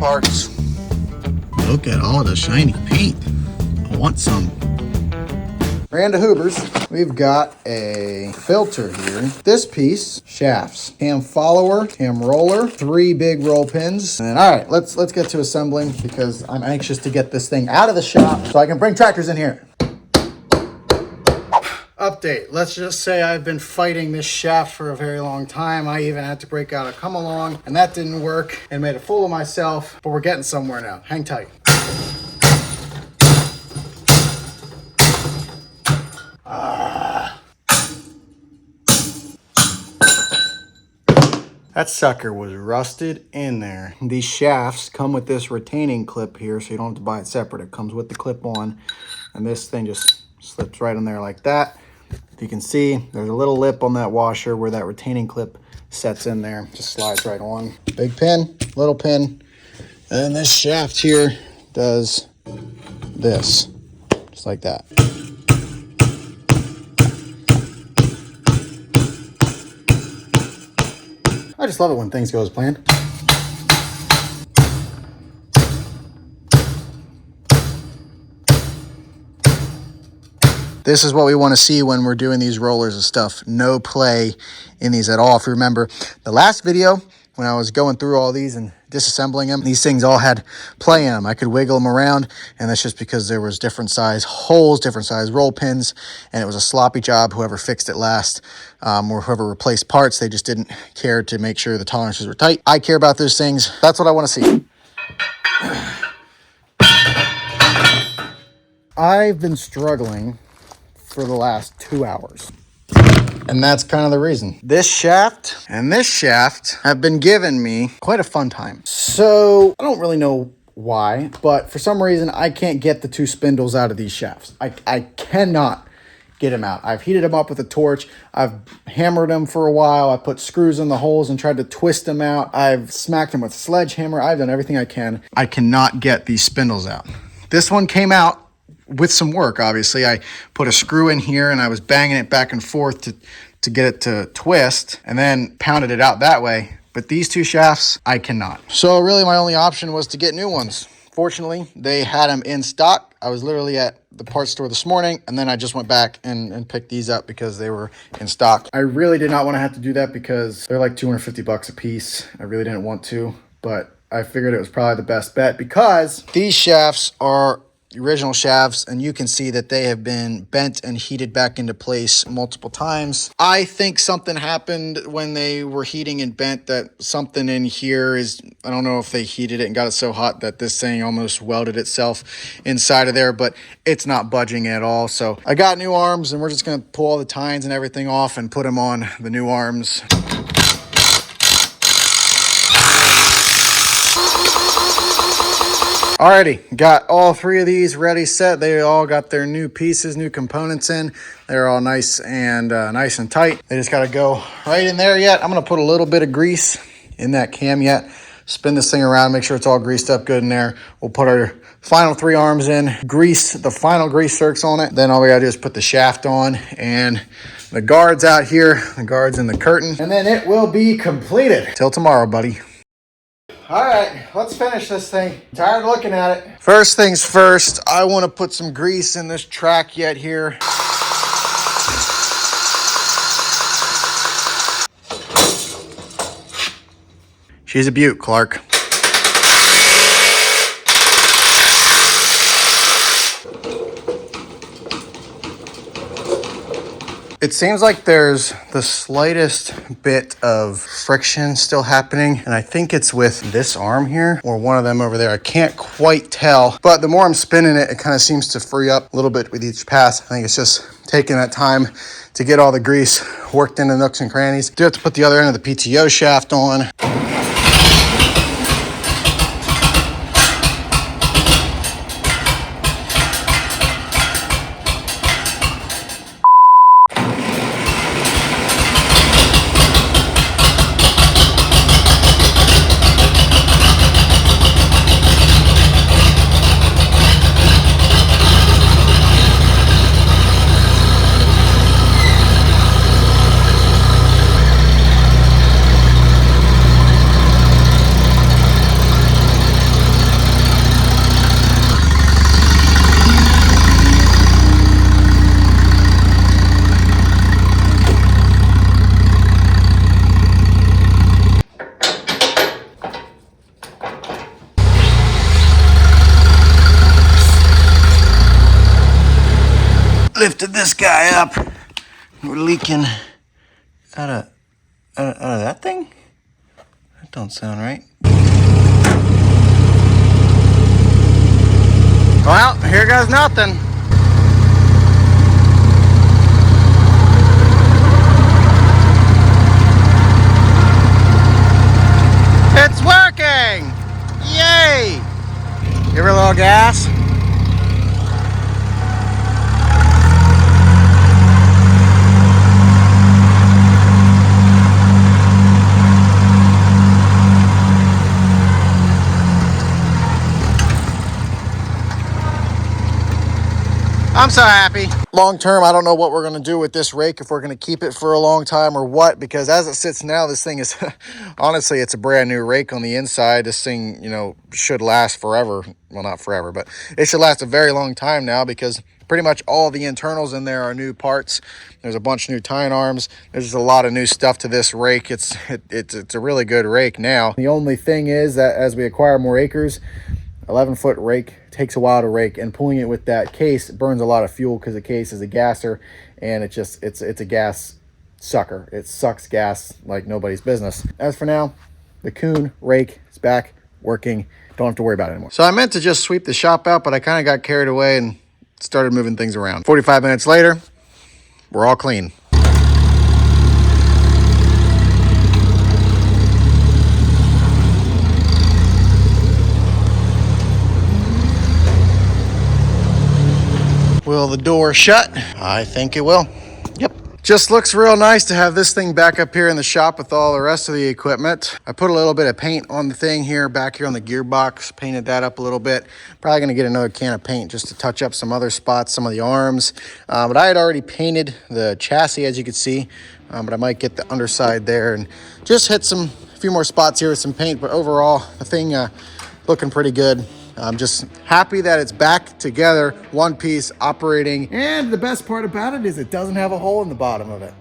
parts. Look at all the shiny paint. I want some. Ran to Hoover's. We've got a filter here. This piece, shafts, cam follower, cam roller, 3 big roll pins. And all right, let's get to assembling because I'm anxious to get this thing out of the shop so I can bring tractors in here. Update. Let's just say I've been fighting this shaft for a very long time. I even had to break out a come along and that didn't work and made a fool of myself, but we're getting somewhere now. Hang tight. That sucker was rusted in there. These shafts come with this retaining clip here, so you don't have to buy it separate. It comes with the clip on, and this thing just slips right in there like that. If you can see, there's a little lip on that washer where that retaining clip sets in there. Just slides right on. Big pin, little pin, and then this shaft here does this, just like that. I just love it when things go as planned. This is what we want to see when we're doing these rollers and stuff. No play in these at all. If you remember the last video, when I was going through all these and disassembling them, these things all had play in them. I could wiggle them around, and that's just because there was different size holes, different size roll pins, and it was a sloppy job. Whoever fixed it last, or whoever replaced parts, they just didn't care to make sure the tolerances were tight. I care about those things. That's what I want to see. I've been struggling for the last 2 hours. And that's kind of the reason. This shaft and this shaft have been giving me quite a fun time. So I don't really know why, but for some reason I can't get the 2 spindles out of these shafts. I cannot get them out. I've heated them up with a torch. I've hammered them for a while. I put screws in the holes and tried to twist them out. I've smacked them with a sledgehammer. I've done everything I can. I cannot get these spindles out. This one came out with some work, obviously. I put a screw in here and I was banging it back and forth to get it to twist and then pounded it out that way. But these 2 shafts, I cannot. So really my only option was to get new ones. Fortunately, they had them in stock. I was literally at the parts store this morning and then I just went back and picked these up because they were in stock. I really did not want to have to do that because they're like 250 bucks a piece. I really didn't want to, but I figured it was probably the best bet because these shafts are the original shafts, and you can see that they have been bent and heated back into place multiple times. I think something happened when they were heating and bent, that something in here is, I don't know if they heated it and got it so hot that this thing almost welded itself inside of there, but it's not budging at all. So I got new arms and we're just gonna pull all the tines and everything off and put them on the new arms. Alrighty, got all 3 of these ready, set. They all got their new pieces, new components in. They're all nice and tight. They just got to go right in there yet. I'm going to put a little bit of grease in that cam yet. Spin this thing around, make sure it's all greased up good in there. We'll put our final 3 arms in, grease the final grease zerks on it. Then all we got to do is put the shaft on and the guards out here, the guards in the curtain. And then it will be completed. Till tomorrow, buddy. All right, let's finish this thing. I'm tired of looking at it. First things first, I want to put some grease in this track yet here. She's a beaut, Clark. It seems like there's the slightest bit of friction still happening, and I think it's with this arm here or one of them over there. I can't quite tell, but the more I'm spinning it, it kind of seems to free up a little bit with each pass. I think it's just taking that time to get all the grease worked into nooks and crannies. Do have to put the other end of the PTO shaft on. lifted this guy up. We're leaking out of that thing? That don't sound right. Well, here goes nothing. It's working! Yay! Give her a little gas. I'm so happy. Long term, I don't know what we're going to do with this rake, if we're going to keep it for a long time or what, because as it sits now, this thing is, honestly, it's a brand new rake on the inside. This thing, you know, should last forever. Well, not forever, but it should last a very long time now, because pretty much all the internals in there are new parts. There's a bunch of new tine arms. There's just a lot of new stuff to this rake. It's a really good rake now. The only thing is that as we acquire more acres, 11-foot rake takes a while to rake, and pulling it with that case burns a lot of fuel, because the case is a gasser, and it's a gas sucker. It sucks gas like nobody's business. As for now, the KUHN rake is back working. Don't have to worry about it anymore. So I meant to just sweep the shop out, but I kind of got carried away and started moving things around. 45 minutes later, we're all clean. Will the door shut? I think it will. Yep. Just looks real nice to have this thing back up here in the shop with all the rest of the equipment. I put a little bit of paint on the thing here, back here on the gearbox, painted that up a little bit. Probably gonna get another can of paint just to touch up some other spots, some of the arms. But I had already painted the chassis, as you can see, but I might get the underside there and just hit a few more spots here with some paint. But overall, the thing looking pretty good. I'm just happy that it's back together, one piece, operating. And the best part about it is it doesn't have a hole in the bottom of it.